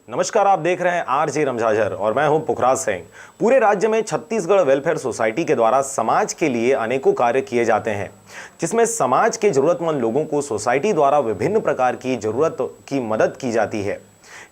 नमस्कार, आप देख रहे हैं आरजे रमझाझर और मैं हूं पुखराज सिंह। पूरे राज्य में छत्तीसगढ़ वेलफेयर सोसाइटी के द्वारा समाज के लिए अनेकों कार्य किए जाते हैं, जिसमें समाज के जरूरतमंद लोगों को सोसाइटी द्वारा विभिन्न प्रकार की जरूरत की मदद की जाती है।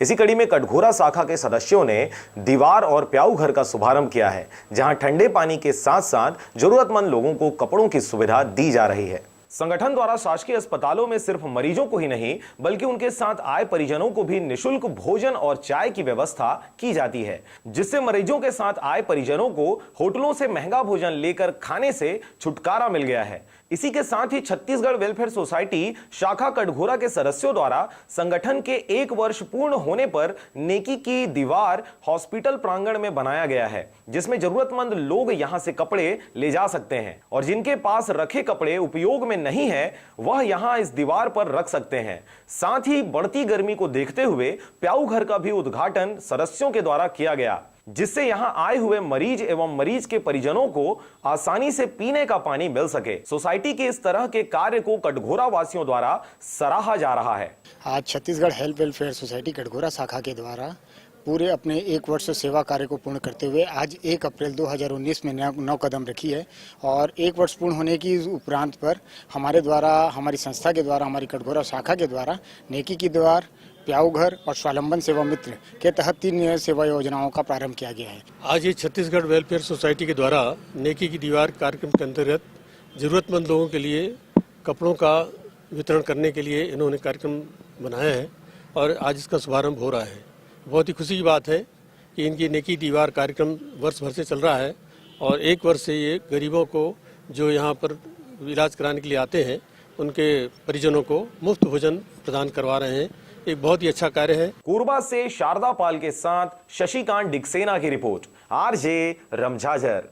इसी कड़ी में कटघोरा शाखा के सदस्यों ने दीवार और प्याऊ घर का शुभारंभ किया है, जहां ठंडे पानी के साथ साथ जरूरतमंद लोगों को कपड़ों की सुविधा दी जा रही है। संगठन द्वारा शासकीय अस्पतालों में सिर्फ मरीजों को ही नहीं बल्कि उनके साथ आए परिजनों को भी निःशुल्क भोजन और चाय की व्यवस्था की जाती है, जिससे मरीजों के साथ आए परिजनों को होटलों से महंगा भोजन लेकर खाने से छुटकारा मिल गया है। इसी के साथ ही छत्तीसगढ़ वेलफेयर सोसाइटी शाखा कटघोरा के सदस्यों द्वारा संगठन के 1 वर्ष पूर्ण होने पर नेकी की दीवार हॉस्पिटल प्रांगण में बनाया गया है, जिसमें जरूरतमंद लोग यहां से कपड़े ले जा सकते हैं और जिनके पास रखे कपड़े उपयोग में नहीं है वह यहां इस दीवार पर रख सकते हैं। साथ ही बढ़ती गर्मी को देखते हुए प्याऊ घर का भी उद्घाटन सदस्यों के द्वारा किया गया, जिससे यहां आए हुए मरीज एवं मरीज के परिजनों को आसानी से पीने का पानी मिल सके। सोसाइटी के इस तरह के कार्य को कटघोरा वासियों द्वारा सराहा जा रहा है। आज Chhattisgarh health welfare society Katghora शाखा के द्वारा पूरे अपने 1 वर्ष सेवा कार्य को पूर्ण करते हुए आज 1 अप्रैल 2019 में नौ कदम रखी है और 1 वर्ष पूर्ण होने की उपरांत पर हमारे द्वारा, हमारी संस्था के द्वारा, हमारी कटघोरा शाखा के द्वारा नेकी की दीवार, प्याऊ घर और स्वावलंबन सेवा मित्र के तहत 3 सेवा योजनाओं का प्रारंभ किया गया है। आज ये छत्तीसगढ़ वेलफेयर सोसाइटी के द्वारा नेकी की दीवार कार्यक्रम के अंतर्गत जरूरतमंद लोगों के लिए कपड़ों का वितरण करने के लिए इन्होंने कार्यक्रम बनाया है और आज इसका शुभारंभ हो रहा है। बहुत ही खुशी की बात है कि इनकी नेकी दीवार कार्यक्रम वर्ष भर से चल रहा है और 1 वर्ष से ये गरीबों को जो यहाँ पर इलाज कराने के लिए आते हैं उनके परिजनों को मुफ्त भोजन प्रदान करवा रहे हैं। एक बहुत ही अच्छा कार्य है। कोरबा से शारदा पाल के साथ शशिकांत डिक्सेना की रिपोर्ट, आरजे रमझाझर।